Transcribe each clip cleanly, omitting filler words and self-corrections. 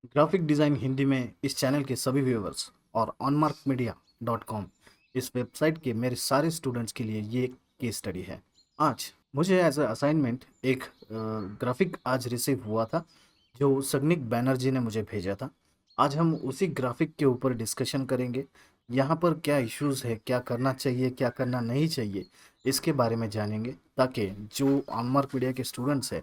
Graphic design Hindi में इस channel के सभी व्यूअर्स और onmarkmedia.com इस वेबसाइट के मेरे सारे स्टूडेंट्स के लिए ये केस स्टडी है। आज मुझे एज अ असाइनमेंट एक ग्राफिक आज रिसीव हुआ था जो सगनिक बैनर्जी ने मुझे भेजा था। आज हम उसी ग्राफिक के ऊपर डिस्कशन करेंगे। यहाँ पर क्या इश्यूज़ है, क्या करना चाहिए, क्या करना नहीं चाहिए, इसके बारे में जानेंगे ताकि जो ऑनमार्क मीडिया के स्टूडेंट्स हैं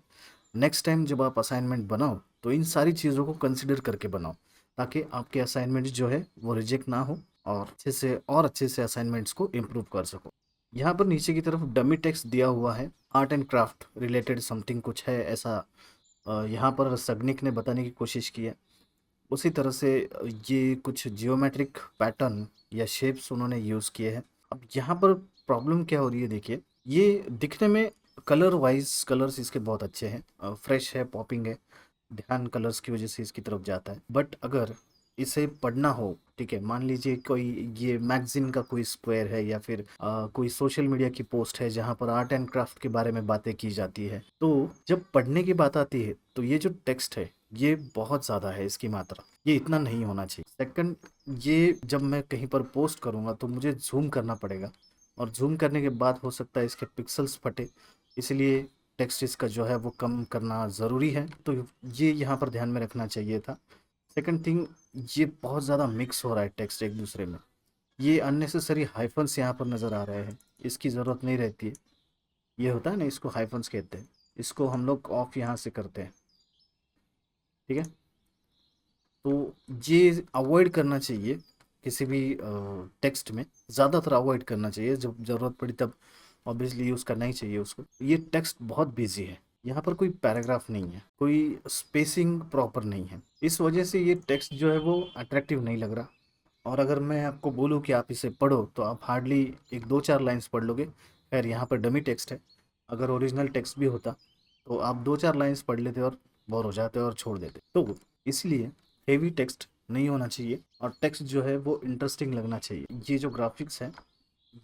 नेक्स्ट टाइम जब आप असाइनमेंट बनाओ तो इन सारी चीज़ों को कंसिडर करके बनाओ ताकि आपके असाइनमेंट जो है वो रिजेक्ट ना हो और अच्छे से असाइनमेंट्स को इम्प्रूव कर सको। यहाँ पर नीचे की तरफ डमी टेक्स्ट दिया हुआ है, art and craft related something कुछ है ऐसा। यहाँ पर सगनिक ने बताने की कोशिश की है। उसी तरह से ये कुछ जियोमेट्रिक पैटर्न या शेप्स उन्होंने यूज़ किए हैं। अब यहाँ पर प्रॉब्लम क्या हो रही है, देखिए ये दिखने में कलर वाइज कलर्स इसके बहुत अच्छे हैं, फ्रेश है, पॉपिंग है, ध्यान कलर्स की वजह से इसकी तरफ जाता है। बट अगर इसे पढ़ना हो, ठीक है, मान लीजिए कोई ये मैगजीन का कोई स्क्वायर है या फिर कोई सोशल मीडिया की पोस्ट है जहाँ पर आर्ट एंड क्राफ्ट के बारे में बातें की जाती है, तो जब पढ़ने की बात आती है तो ये जो टेक्स्ट है ये बहुत ज़्यादा है, इसकी मात्रा ये इतना नहीं होना चाहिए। सेकंड, ये जब मैं कहीं पर पोस्ट करूँगा तो मुझे जूम करना पड़ेगा और जूम करने के बाद हो सकता है इसके पिक्सल्स फटे, इसलिए टेक्स्ट इसका जो है वो कम करना ज़रूरी है। तो ये यहाँ पर ध्यान में रखना चाहिए था। सेकंड थिंग, ये बहुत ज़्यादा मिक्स हो रहा है टेक्स्ट एक दूसरे में। ये अननेसेसरी हाइफन्स यहाँ पर नज़र आ रहे हैं, इसकी ज़रूरत नहीं रहती है। ये होता है ना, इसको हाइफन्स कहते हैं, इसको हम लोग ऑफ यहाँ से करते हैं, ठीक है। तो ये अवॉइड करना चाहिए किसी भी टेक्स्ट में, ज़्यादातर अवॉइड करना चाहिए, जब ज़रूरत पड़ी तब ऑब्वियसली यूज़ करना ही चाहिए उसको। ये टेक्स्ट बहुत बिजी है, यहाँ पर कोई पैराग्राफ नहीं है, कोई स्पेसिंग प्रॉपर नहीं है, इस वजह से ये टेक्स्ट जो है वो अट्रैक्टिव नहीं लग रहा। और अगर मैं आपको बोलूँ कि आप इसे पढ़ो तो आप हार्डली एक दो चार लाइंस पढ़ लोगे। खैर यहाँ पर डमी टेक्स्ट है, अगर ओरिजिनल टेक्स्ट भी होता तो आप दो चार लाइंस पढ़ लेते और बोर हो जाते और छोड़ देते। तो इसलिए हेवी टेक्स्ट नहीं होना चाहिए और टेक्स्ट जो है वो इंटरेस्टिंग लगना चाहिए। ये जो ग्राफिक्स है,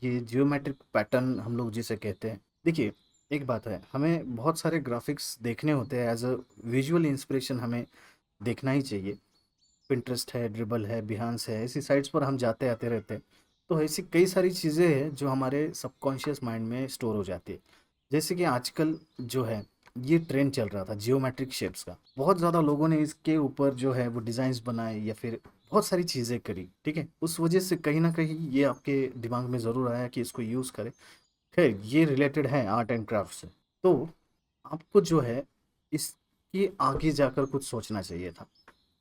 ये जियोमेट्रिक पैटर्न हम लोग जिसे कहते हैं, देखिए एक बात है, हमें बहुत सारे ग्राफिक्स देखने होते हैं एज अ विजुअल इंस्पिरेशन, हमें देखना ही चाहिए। पिंटरेस्ट है, ड्रिबल है, बिहांस है, ऐसी साइट्स पर हम जाते आते रहते हैं। तो ऐसी कई सारी चीज़ें हैं जो हमारे सबकॉन्शियस माइंड में स्टोर हो जाती है। जैसे कि आजकल जो है ये ट्रेंड चल रहा था जियोमेट्रिक शेप्स का, बहुत ज़्यादा लोगों ने इसके ऊपर जो है वो डिज़ाइंस बनाए या फिर बहुत सारी चीज़ें करी, ठीक है। उस वजह से कहीं ना कहीं ये आपके दिमाग में ज़रूर आया कि इसको यूज़ करें। खैर ये रिलेटेड है आर्ट एंड क्राफ्ट से, तो आपको जो है इसके आगे जाकर कुछ सोचना चाहिए था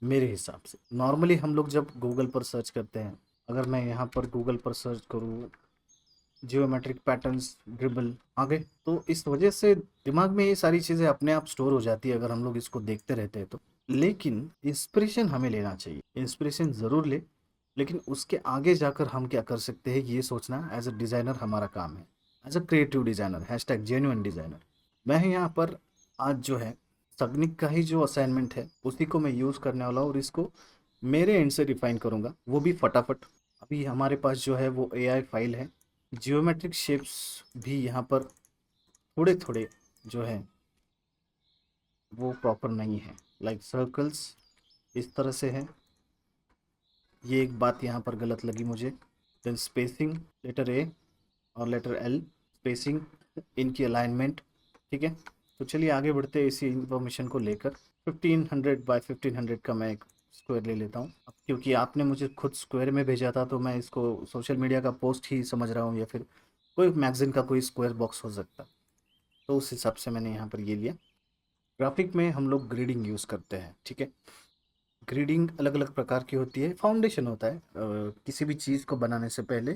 मेरे हिसाब से। नॉर्मली हम लोग जब गूगल पर सर्च करते हैं, अगर मैं यहाँ पर गूगल पर सर्च करूँ जियोमेट्रिक पैटर्न्स ड्रिबल, आगे तो इस वजह से दिमाग में ये सारी चीज़ें अपने आप स्टोर हो जाती है अगर हम लोग इसको देखते रहते हैं तो। लेकिन इंस्पिरेशन हमें लेना चाहिए, इंस्पिरेशन ज़रूर ले, लेकिन उसके आगे जाकर हम क्या कर सकते हैं ये सोचना एज अ डिज़ाइनर हमारा काम है, as a creative designer, hashtag genuine designer. मैं यहाँ पर आज जो है सगनिक का ही जो असाइनमेंट है उसी को मैं यूज़ करने वाला हूँ और इसको मेरे एंड से रिफाइन करूँगा, वो भी फटाफट। अभी हमारे पास जो है वो एआई फाइल है, जियोमेट्रिक शेप्स भी यहाँ पर थोड़े थोड़े जो है वो प्रॉपर नहीं है, लाइक सर्कल्स इस तरह से है। ये एक बात यहाँ पर गलत लगी मुझे। देन स्पेसिंग, लेटर ए और लेटर एल, स्पेसिंग, इनकी अलाइनमेंट, ठीक है। तो चलिए आगे बढ़ते हैं इसी इंफॉर्मेशन को लेकर। 1500 बाय 1500 का मैं एक स्क्वायर ले लेता हूँ। अब क्योंकि आपने मुझे खुद स्क्वायर में भेजा था तो मैं इसको सोशल मीडिया का पोस्ट ही समझ रहा हूँ या फिर कोई मैगजीन का कोई स्क्वायर बॉक्स हो सकता, तो उस हिसाब से मैंने यहाँ पर ये लिया। ग्राफिक में हम लोग ग्रेडिंग यूज़ करते हैं, ठीक है। ग्रेडिंग अलग अलग प्रकार की होती है, फाउंडेशन होता है, किसी भी चीज़ को बनाने से पहले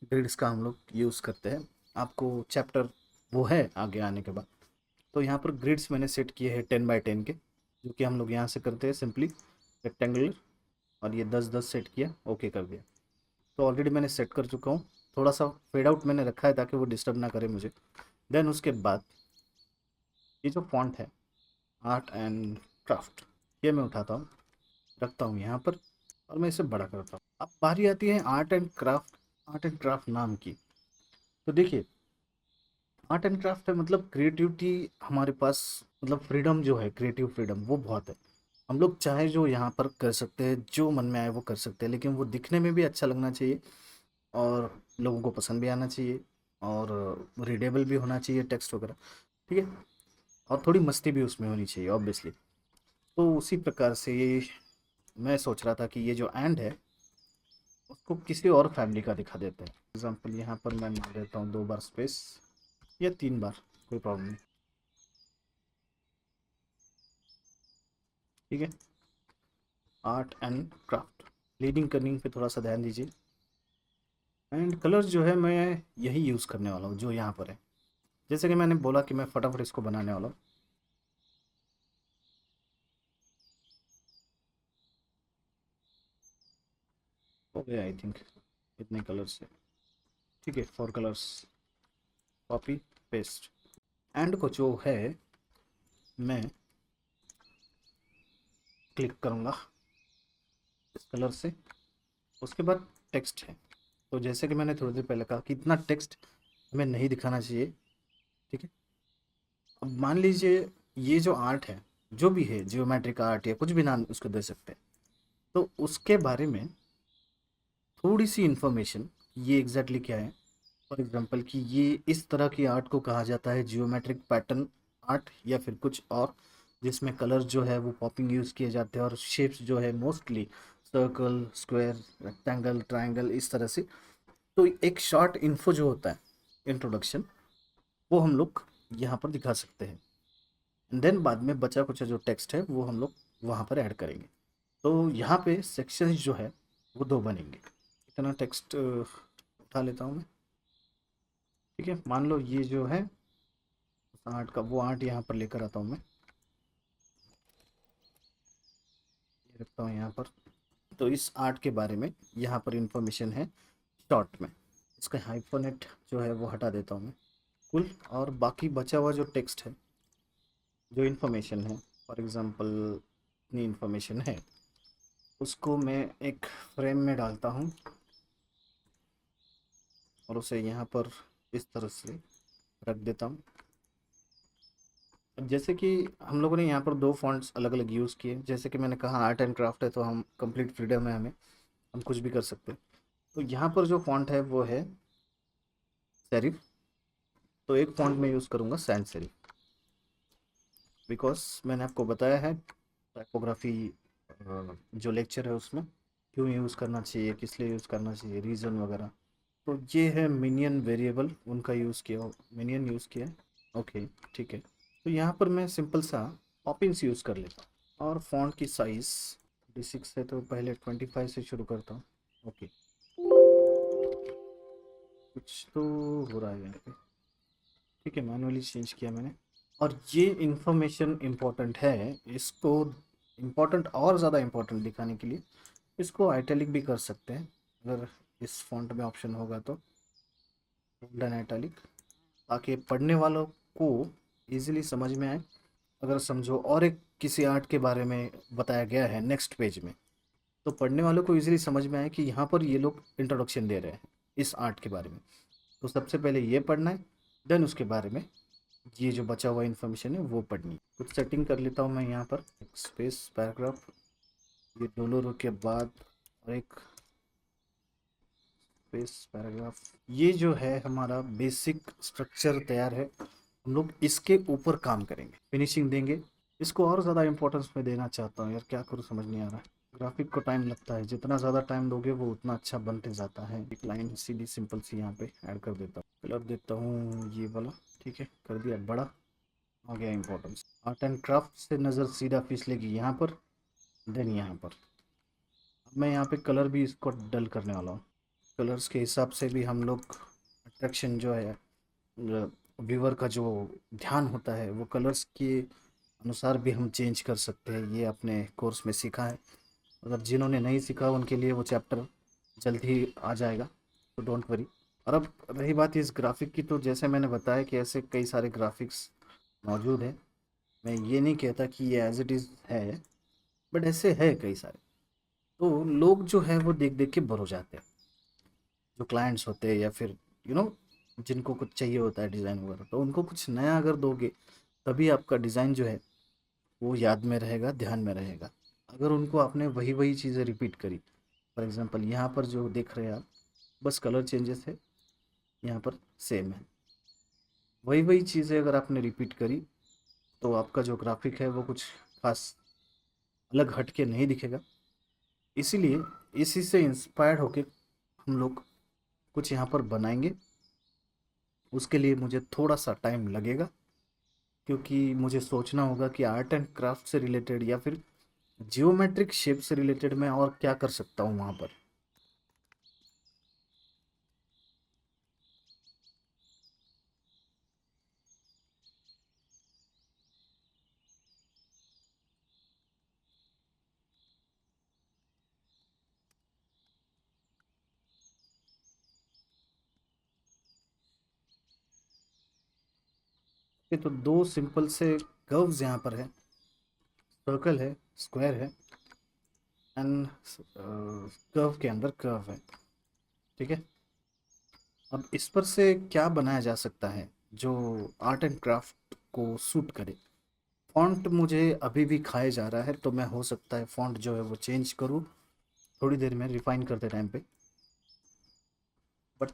ग्रिड्स का हम लोग यूज़ करते हैं। आपको चैप्टर वो है आगे आने के बाद। तो यहाँ पर ग्रिड्स मैंने सेट किए हैं 10 बाय 10 के, जो कि हम लोग यहाँ से करते हैं सिंपली रेक्टेंगुलर, और ये 10 10 सेट किया, ओके कर दिया। तो ऑलरेडी मैंने सेट कर चुका हूँ, थोड़ा सा फेड आउट मैंने रखा है ताकि वो डिस्टर्ब ना करे मुझे। देन उसके बाद ये जो फॉन्ट है आर्ट एंड क्राफ्ट, ये मैं उठाता हूँ, रखता हूँ यहाँ पर और मैं इसे बड़ा करता हूँ। अब बारी आती है art and craft, art and craft नाम की। तो देखिए आर्ट एंड क्राफ्ट है मतलब क्रिएटिविटी हमारे पास, मतलब फ्रीडम जो है, क्रिएटिव फ्रीडम वो बहुत है। हम लोग चाहे जो यहाँ पर कर सकते हैं, जो मन में आए वो कर सकते हैं, लेकिन वो दिखने में भी अच्छा लगना चाहिए और लोगों को पसंद भी आना चाहिए और रीडेबल भी होना चाहिए टेक्स्ट वगैरह। ठीक है, और थोड़ी मस्ती भी उसमें होनी चाहिए ऑब्वियसली। तो उसी प्रकार से ये मैं सोच रहा था कि ये जो एंड है उसको किसी और फैमिली का दिखा देते हैं। एग्जाम्पल यहाँ पर मैं मान देता हूँ 2 बार स्पेस या 3 बार, कोई प्रॉब्लम नहीं। ठीक है, आर्ट एंड क्राफ्ट, लीडिंग करनिंग पे थोड़ा सा ध्यान दीजिए। एंड कलर्स जो है मैं यही यूज़ करने वाला हूँ जो यहाँ पर है। जैसे कि मैंने बोला कि मैं फटाफट इसको बनाने वाला हूँ। हो गया आई थिंक इतने कलर्स है। ठीक है, 4 कलर्स, कॉपी पेस्ट। एंड को जो है मैं क्लिक करूँगा इस कलर से। उसके बाद टेक्स्ट है, तो जैसे कि मैंने थोड़ी देर पहले कहा कि इतना टेक्स्ट हमें नहीं दिखाना चाहिए। ठीक है, अब मान लीजिए ये जो आर्ट है, जो भी है, जियोमेट्रिक आर्ट या कुछ भी नाम उसको दे सकते हैं, तो उसके बारे में थोड़ी सी इन्फॉर्मेशन, ये एग्जैक्टली क्या है। फॉर एग्जांपल कि ये इस तरह की आर्ट को कहा जाता है जियोमेट्रिक पैटर्न आर्ट, या फिर कुछ और जिसमें कलर जो है वो पॉपिंग यूज़ किए जाते हैं और शेप्स जो है mostly circle, square, rectangle, triangle, इस तरह से। तो एक शॉर्ट इन्फो जो होता है, इंट्रोडक्शन, वो हम लोग यहाँ पर दिखा सकते हैं। देन बाद में बचा कुछ जो टेक्स्ट है वो हम लोग वहाँ पर ऐड करेंगे। तो यहाँ पे सेक्शंस जो है वो 2 बनेंगे। इतना टेक्स्ट उठा लेता हूँ मैं। ठीक है, मान लो ये जो है आर्ट का, वो आर्ट यहाँ पर लेकर आता हूँ मैं, ये रखता हूँ यहाँ पर। तो इस आर्ट के बारे में यहाँ पर इंफॉर्मेशन है शॉर्ट में। इसका हाइफोनेट जो है वो हटा देता हूँ मैं कुल, और बाकी बचा हुआ जो टेक्स्ट है, जो इन्फॉर्मेशन है, फॉर एग्ज़ाम्पल इतनी इन्फॉर्मेशन है, उसको मैं एक फ्रेम में डालता हूँ और उसे यहाँ पर इस तरह से रख देता हूँ। अब जैसे कि हम लोगों ने यहाँ पर 2 फॉन्ट्स अलग अलग यूज़ किए, जैसे कि मैंने कहा आर्ट एंड क्राफ्ट है तो हम कंप्लीट फ्रीडम है हमें, हम कुछ भी कर सकते हैं। तो यहाँ पर जो फॉन्ट है वो है सेरिफ, तो एक फॉन्ट में यूज़ करूँगा सैंस सेरिफ, बिकॉज मैंने आपको बताया है टाइपोग्राफी जो लेक्चर है उसमें क्यों यूज़ करना चाहिए, किस लिए यूज़ करना चाहिए, रीज़न वगैरह। तो ये है मिनियन वेरिएबल, उनका यूज़ किया, मिनियन यूज़ किया है। ओके, ठीक है। तो यहाँ पर मैं सिंपल सा पॉपिंग्स यूज़ कर लेता हूँ और फॉन्ट की साइज़ 26 है तो पहले 25 से शुरू करता हूँ। ओके, कुछ तो हो रहा है यहाँ पे। ठीक है, मैनुअली चेंज किया मैंने। और ये इंफॉर्मेशन इम्पोर्टेंट है, इसको इम्पोर्टेंट और ज़्यादा इम्पोर्टेंट दिखाने के लिए इसको आइटैलिक भी कर सकते हैं, अगर इस फॉन्ट में ऑप्शन होगा तो गोल्डन आइटैलिक, ताकि पढ़ने वालों को इजीली समझ में आए। अगर समझो और एक किसी आर्ट के बारे में बताया गया है नेक्स्ट पेज में, तो पढ़ने वालों को इजीली समझ में आए कि यहाँ पर ये लोग इंट्रोडक्शन दे रहे हैं इस आर्ट के बारे में। तो सबसे पहले ये पढ़ना है, देन उसके बारे में ये जो बचा हुआ इन्फॉर्मेशन है वो पढ़नी है। कुछ सेटिंग कर लेता हूँ मैं यहाँ पर, एक स्पेस पैराग्राफ, ये दोनों रो के बाद और एक स्पेस पैराग्राफ। ये जो है हमारा बेसिक स्ट्रक्चर तैयार है, हम लोग इसके ऊपर काम करेंगे, फिनिशिंग देंगे। इसको और ज़्यादा इंपॉर्टेंस मैं देना चाहता हूँ यार, क्या करूँ समझ नहीं आ रहा है। ग्राफिक को टाइम लगता है, जितना ज़्यादा टाइम दोगे वो उतना अच्छा बनते जाता है। एक लाइन सीधी सिंपल सी यहाँ पे ऐड कर देता हूँ, कलर देता हूँ ये वाला। ठीक है, कर दिया बड़ा, आ गया इंपॉर्टेंस। आर्ट एंड क्राफ्ट से नज़र सीधा फिसलेगी यहाँ पर, देन यहाँ पर। अब मैं यहाँ पे कलर भी इसको डल करने वाला हूँ। कलर्स के हिसाब से भी हम लोग अट्रैक्शन जो है, व्यूअर का जो ध्यान होता है वो कलर्स के अनुसार भी हम चेंज कर सकते हैं। ये अपने कोर्स में सीखा है, अगर जिन्होंने नहीं सीखा उनके लिए वो चैप्टर जल्द ही आ जाएगा, तो डोंट वरी। और अब रही बात इस ग्राफिक की, तो जैसे मैंने बताया कि ऐसे कई सारे ग्राफिक्स मौजूद हैं। मैं ये नहीं कहता कि ये एज इट इज़ है, बट ऐसे है कई सारे। तो लोग जो है वो देख देख के बोर हो जाते हैं, जो क्लाइंट्स होते हैं या फिर यू नो जिनको कुछ चाहिए होता है डिज़ाइन वगैरह, तो उनको कुछ नया अगर दोगे तभी आपका डिज़ाइन जो है वो याद में रहेगा, ध्यान में रहेगा। अगर उनको आपने वही वही चीज़ें रिपीट करी, फॉर एग्जांपल यहाँ पर जो देख रहे हैं आप, बस कलर चेंजेस है, यहाँ पर सेम है, वही वही चीज़ें अगर आपने रिपीट करी तो आपका जो ग्राफिक है वो कुछ खास अलग हट के नहीं दिखेगा। इसीलिए इसी से इंस्पायर्ड होके हम लोग कुछ यहाँ पर बनाएंगे। उसके लिए मुझे थोड़ा सा टाइम लगेगा, क्योंकि मुझे सोचना होगा कि आर्ट एंड क्राफ्ट से रिलेटेड या फिर जियोमेट्रिक शेप से रिलेटेड मैं और क्या कर सकता हूँ वहाँ पर। ये तो दो सिंपल से कर्व्स यहाँ पर है, सर्कल है, स्क्वायर है, एंड कर्व के अंदर कर्व है। ठीक है, अब इस पर से क्या बनाया जा सकता है जो आर्ट एंड क्राफ्ट को सूट करे। फॉन्ट मुझे अभी भी खाए जा रहा है, तो मैं हो सकता है फॉन्ट जो है वो चेंज करूँ थोड़ी देर में रिफाइन करते टाइम पे। बट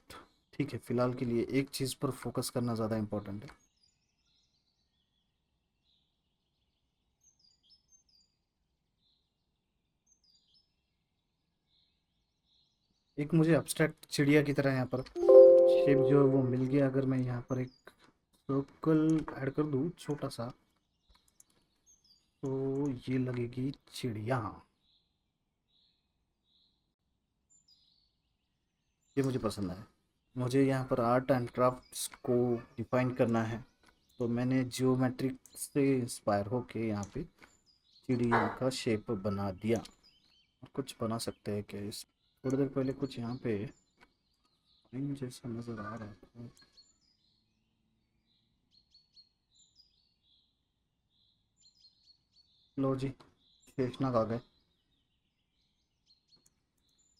ठीक है, फिलहाल के लिए एक चीज़ पर फोकस करना ज़्यादा इम्पोर्टेंट है। एक मुझे एब्स्ट्रैक्ट चिड़िया की तरह यहाँ पर शेप जो है वो मिल गया। अगर मैं यहाँ पर एक सर्कल ऐड कर दूँ छोटा सा, तो ये लगेगी चिड़िया। ये मुझे पसंद आया। मुझे यहाँ पर आर्ट एंड क्राफ्ट्स को डिफाइन करना है, तो मैंने जियोमेट्रिक से इंस्पायर होके यहाँ पे चिड़िया का शेप बना दिया। और कुछ बना सकते हैं क्या इस, थोड़ी देर पहले कुछ यहाँ पे लाइन जैसा नज़र आ रहा था। लो जी, शेषनाग आ गए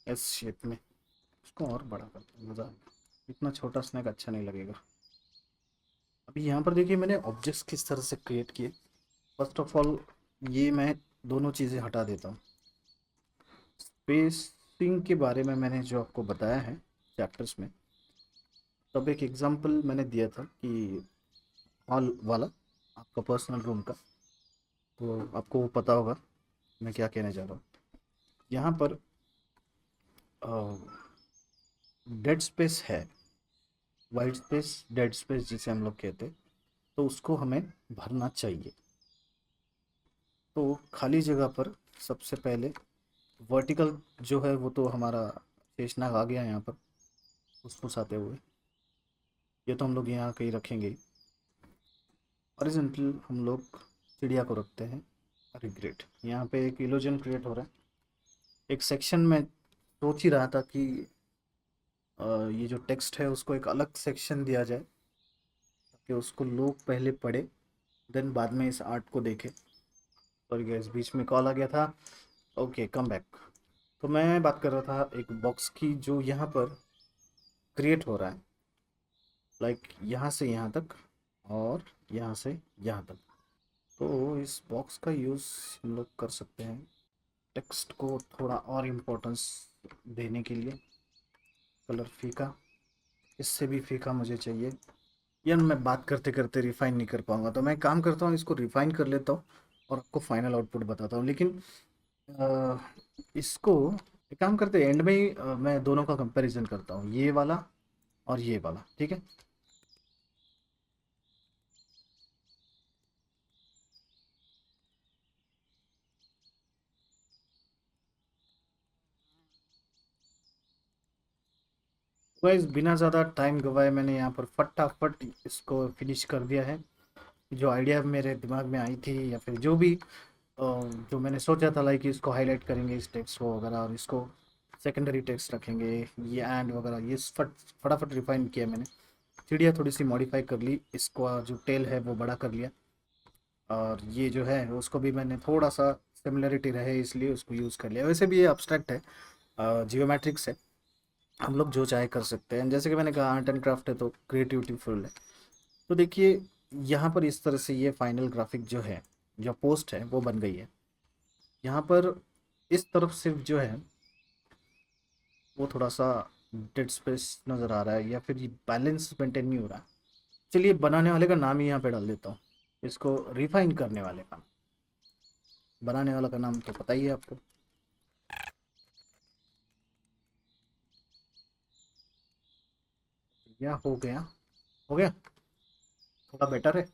एस शेप में। उसको और बड़ा करते हैं, मज़ा आएगा। इतना छोटा स्नैक अच्छा नहीं लगेगा। अभी यहाँ पर देखिए मैंने ऑब्जेक्ट्स किस तरह से क्रिएट किए। फर्स्ट ऑफ ऑल ये मैं दोनों चीज़ें हटा देता हूँ। स्पेसिंग के बारे में मैंने जो आपको बताया है चैप्टर्स में, तब एक एग्जांपल मैंने दिया था कि हॉल वाला, आपका पर्सनल रूम का, तो आपको वो पता होगा मैं क्या कहने जा रहा हूँ। यहाँ पर डेड स्पेस है, वाइट स्पेस, डेड स्पेस जिसे हम लोग कहते हैं, तो उसको हमें भरना चाहिए। तो खाली जगह पर सबसे पहले वर्टिकल जो है वो तो हमारा शेषनाग आ गया यहाँ पर फुसफुसाते हुए, ये तो हम लोग यहाँ कहीं रखेंगे ही। हॉरिजॉन्टल हम लोग चिड़िया को रखते हैं। अरे ग्रेट, यहाँ पे एक इल्यूजन क्रिएट हो रहा है। एक सेक्शन में सोच ही रहा था कि ये जो टेक्स्ट है उसको एक अलग सेक्शन दिया जाए, ताकि उसको लोग पहले पढ़े, देन बाद में इस आर्ट को देखें। सॉरी गाइस, बीच में कॉल आ गया था। Okay, come back. तो मैं बात कर रहा था एक बॉक्स की जो यहाँ पर क्रिएट हो रहा है, लाइक यहाँ से यहाँ तक और यहाँ से यहाँ तक। तो इस बॉक्स का यूज़ हम लोग कर सकते हैं टेक्स्ट को थोड़ा और इम्पोर्टेंस देने के लिए। कलर फीका, इससे भी फीका मुझे चाहिए। यार मैं बात करते करते रिफाइन नहीं कर पाऊंगा, तो मैं काम करता हूँ इसको रिफाइन कर लेता हूँ और आपको फाइनल आउटपुट बताता हूँ। लेकिन अ, इसको एक काम करते हैं, एंड में ही मैं दोनों का कंपैरिजन करता हूँ, ये वाला और ये वाला, ठीक है। गाइस बिना ज़्यादा टाइम गवाए मैंने यहाँ पर फटाफट इसको फिनिश कर दिया है। जो आइडिया मेरे दिमाग में आई थी या फिर जो भी जो मैंने सोचा था, लाइक इसको हाईलाइट करेंगे इस टेक्स्ट को वगैरह, और इसको सेकेंडरी टेक्स्ट रखेंगे, ये एंड वगैरह, ये फटाफट रिफाइन किया मैंने। चिड़िया थोड़ी सी मॉडिफाई कर ली, इसको जो टेल है वो बड़ा कर लिया, और ये जो है उसको भी मैंने थोड़ा सा सिमिलरिटी रहे इसलिए उसको यूज़ कर लिया। वैसे भी ये अब्स्ट्रैक्ट है, जियोमेट्रिक्स है, हम लोग जो चाहे कर सकते हैं। जैसे कि मैंने कहा आर्ट एंड क्राफ्ट है तो क्रिएटिविटी फुल है। तो देखिए यहाँ पर इस तरह से ये फाइनल ग्राफिक जो है, जो पोस्ट है वो बन गई है। यहाँ पर इस तरफ सिर्फ जो है वो थोड़ा सा डेड स्पेस नज़र आ रहा है, या फिर ये बैलेंस मेंटेन नहीं हो रहा है। चलिए बनाने वाले का नाम ही यहाँ पे डाल देता हूँ, इसको रिफाइन करने वाले का। बनाने वाला का नाम तो पता ही है आपको। या हो गया, हो गया, थोड़ा बेटर है।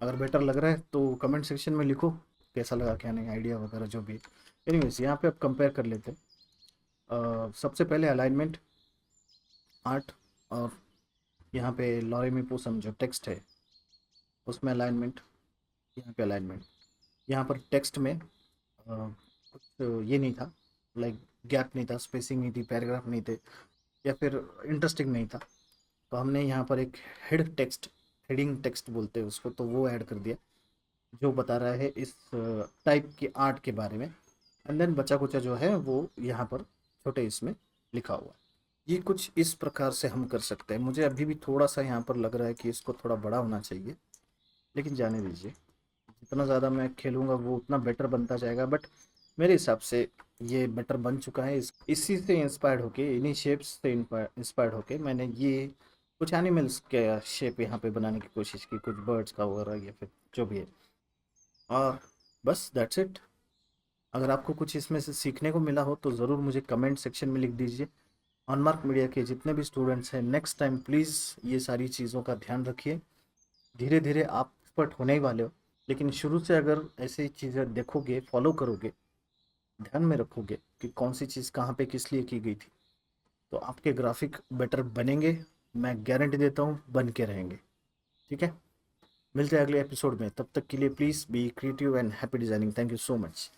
अगर बेटर लग रहा है तो कमेंट सेक्शन में लिखो कैसा लगा, क्या नहीं, आइडिया वगैरह जो भी। एनीवेज यहाँ पे अब कंपेयर कर लेते हैं। सबसे पहले अलाइनमेंट, आर्ट, और यहाँ पे लॉरेमी पोसम जो टेक्स्ट है उसमें अलाइनमेंट, यहाँ पे अलाइनमेंट। यहाँ पर टेक्स्ट में कुछ ये नहीं था, लाइक गैप नहीं था, स्पेसिंग नहीं थी, पैराग्राफ नहीं थे, या फिर इंटरेस्टिंग नहीं था। तो हमने यहाँ पर एक हेड टेक्स्ट, हेडिंग टेक्स्ट बोलते हैं उसको, तो वो ऐड कर दिया जो बता रहा है इस टाइप की आर्ट के बारे में। एंड देन बचा कुचा जो है वो यहाँ पर छोटे इसमें लिखा हुआ है। ये कुछ इस प्रकार से हम कर सकते हैं। मुझे अभी भी थोड़ा सा यहाँ पर लग रहा है कि इसको थोड़ा बड़ा होना चाहिए, लेकिन जाने दीजिए। जितना ज़्यादा मैं खेलूँगा वो उतना बेटर बनता जाएगा, बट मेरे हिसाब से ये बेटर बन चुका है। इसी से इंस्पायर्ड होके, इन्हीं शेप्स से इंस्पायर्ड होके मैंने ये कुछ एनिमल्स के शेप यहाँ पे बनाने की कोशिश की, कुछ बर्ड्स का वगैरह या फिर जो भी है। और बस दैट्स इट। अगर आपको कुछ इसमें से सीखने को मिला हो तो ज़रूर मुझे कमेंट सेक्शन में लिख दीजिए। ऑनमार्क मीडिया के जितने भी स्टूडेंट्स हैं, नेक्स्ट टाइम प्लीज़ ये सारी चीज़ों का ध्यान रखिए। धीरे धीरे आप एक्सपर्ट होने ही वाले हो, लेकिन शुरू से अगर ऐसी चीज़ें देखोगे, फॉलो करोगे, ध्यान में रखोगे कि कौन सी चीज़ कहाँ पे किस लिए की गई थी, तो आपके ग्राफिक बेटर बनेंगे। मैं गारंटी देता हूँ बन के रहेंगे। ठीक है, मिलते हैं अगले एपिसोड में। तब तक के लिए please be creative and happy designing. Thank you so much.